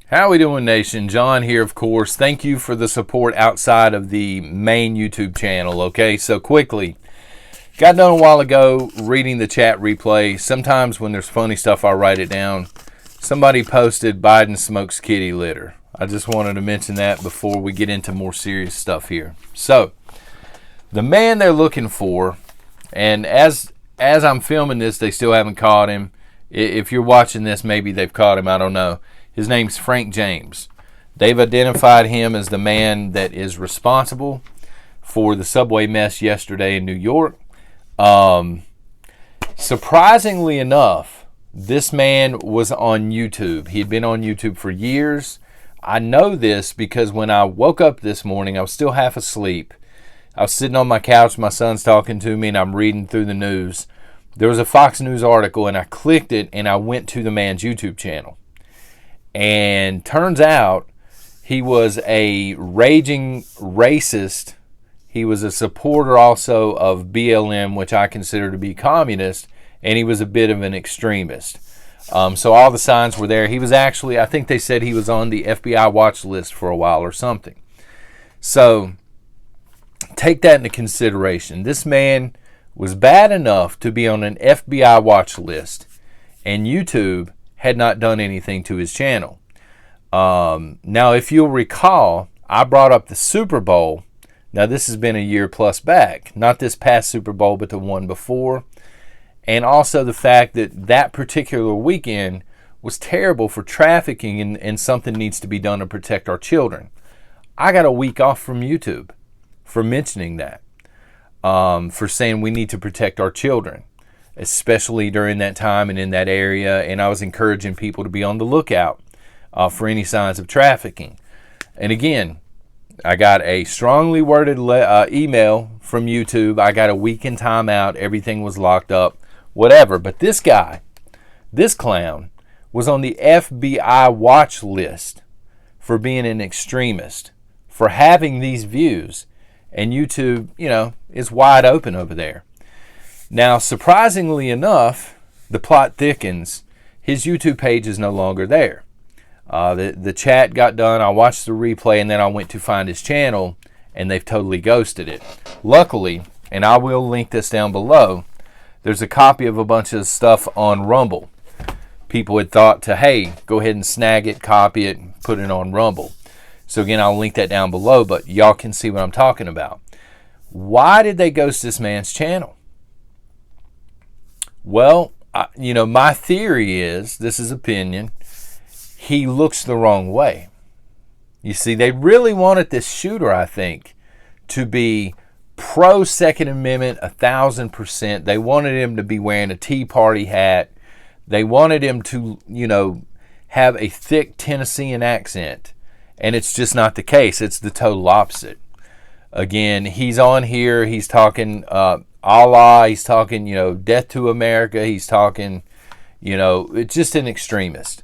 How we doing, nation? John here, of course. Thank you for the support outside of the main YouTube channel. Okay, so quickly, got done a while ago reading the chat replay. Sometimes when there's funny stuff, I'll write it down. Somebody posted Biden smokes kitty litter. I just wanted to mention that before we get into more serious stuff here. So, the man they're looking for, and as I'm filming this, they still haven't caught him. If you're watching this, maybe they've caught him. I don't know. His name's Frank James. They've identified him as the man that is responsible for the subway mess yesterday in New York. Surprisingly enough, this man was on YouTube. He had been on YouTube for years. I know this because when I woke up this morning, I was still half asleep. I was sitting on my couch, my son's talking to me, and I'm reading through the news. There was a Fox News article, and I clicked it, and I went to the man's YouTube channel. And turns out he was a raging racist. He was a supporter also of BLM, which I consider to be communist, and he was a bit of an extremist. So all the signs were there. He was actually, I think they said he was on the FBI watch list for a while or something. So take that into consideration. This man was bad enough to be on an FBI watch list, and YouTube had not done anything to his channel. Now, if you'll recall, I brought up the Super Bowl. Now, this has been a year plus back. Not this past Super Bowl, but the one before. And also the fact that that particular weekend was terrible for trafficking, and something needs to be done to protect our children. I got a week off from YouTube for mentioning that, for saying we need to protect our children, especially during that time and in that area. And I was encouraging people to be on the lookout for any signs of trafficking. And again, I got a strongly worded email from YouTube. I got a week in timeout. Everything was locked up, whatever. But this guy, this clown, was on the FBI watch list for being an extremist, for having these views. And YouTube, is wide open over there. Now, surprisingly enough, the plot thickens. His YouTube page is no longer there. The chat got done. I watched the replay, and then I went to find his channel, and they've totally ghosted it. Luckily, and I will link this down below, there's a copy of a bunch of stuff on Rumble. People had thought to, hey, go ahead and snag it, copy it, and put it on Rumble. So again, I'll link that down below, but y'all can see what I'm talking about. Why did they ghost this man's channel? Well, my theory is, this is opinion, he looks the wrong way. You see, they really wanted this shooter, I think, to be pro-Second Amendment 1,000%. They wanted him to be wearing a Tea Party hat. They wanted him to, have a thick Tennessean accent. And it's just not the case. It's the total opposite. Again, he's on here. He's talking Allah. He's talking, death to America. He's talking, it's just an extremist.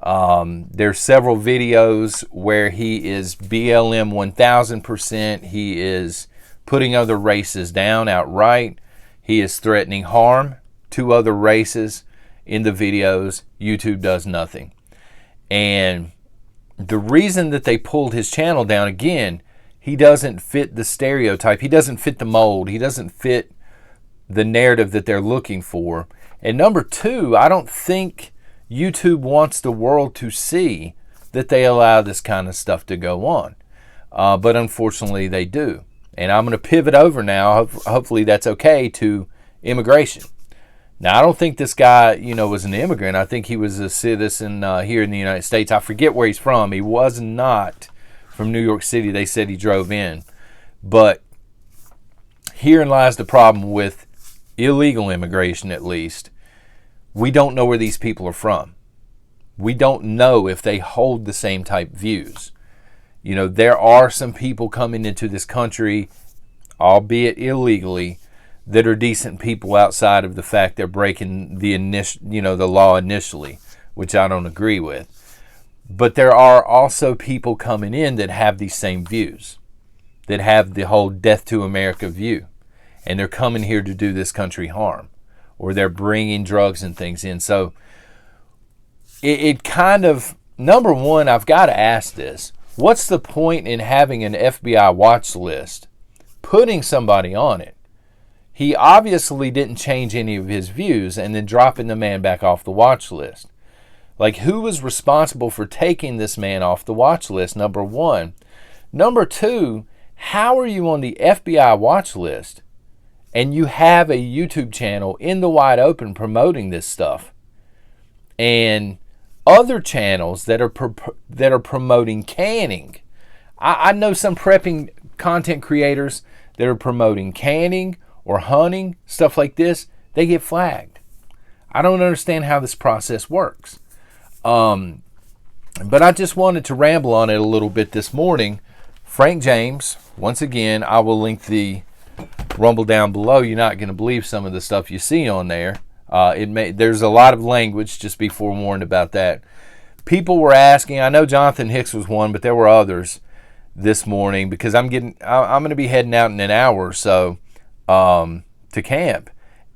There's several videos where he is BLM 1,000%. He is putting other races down outright. He is threatening harm to other races in the videos. YouTube does nothing. And the reason that they pulled his channel down, again, he doesn't fit the stereotype. He doesn't fit the mold. He doesn't fit the narrative that they're looking for. And number two, I don't think YouTube wants the world to see that they allow this kind of stuff to go on. But unfortunately, they do. And I'm going to pivot over now, hopefully that's okay, to immigration. Now, I don't think this guy, was an immigrant. I think he was a citizen here in the United States. I forget where he's from. He was not from New York City. They said he drove in. But herein lies the problem with illegal immigration, at least. We don't know where these people are from. We don't know if they hold the same type views. There are some people coming into this country, albeit illegally, that are decent people outside of the fact they're breaking the law initially, which I don't agree with. But there are also people coming in that have these same views, that have the whole death to America view, and they're coming here to do this country harm, or they're bringing drugs and things in. So it kind of number one, I've got to ask this. What's the point in having an FBI watch list, putting somebody on it? He obviously didn't change any of his views and then dropping the man back off the watch list. Like, who was responsible for taking this man off the watch list, number one? Number two, how are you on the FBI watch list and you have a YouTube channel in the wide open promoting this stuff? And other channels that are promoting canning. I know some prepping content creators that are promoting canning or hunting, stuff like this. They get flagged. I don't understand how this process works. But I just wanted to ramble on it a little bit this morning. Frank James, once again, I will link the Rumble down below. You're not going to believe some of the stuff you see on there. There's a lot of language, just be forewarned about that. People were asking, I know Jonathan Hicks was one, but there were others this morning, because I'm going to be heading out in an hour or so to camp.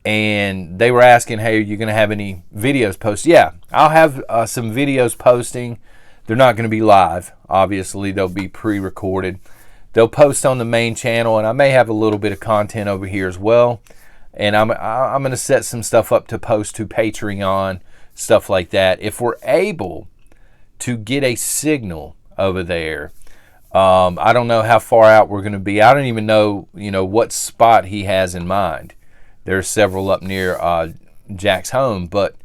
And they were asking, hey, are you going to have any videos posted? Yeah, I'll have some videos posting. They're not going to be live. Obviously, they'll be pre-recorded. They'll post on the main channel, and I may have a little bit of content over here as well. And I'm going to set some stuff up to post to Patreon, stuff like that. If we're able to get a signal over there, I don't know how far out we're going to be. I don't even know, what spot he has in mind. There's several up near Jack's home, but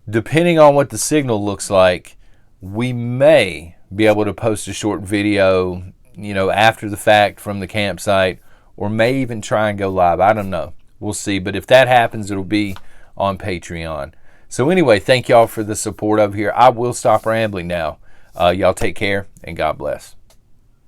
depending on what the signal looks like, we may be able to post a short video, after the fact from the campsite, or may even try and go live. I don't know. We'll see. But if that happens, it'll be on Patreon. So anyway, thank y'all for the support over here. I will stop rambling now. Y'all take care, and God bless.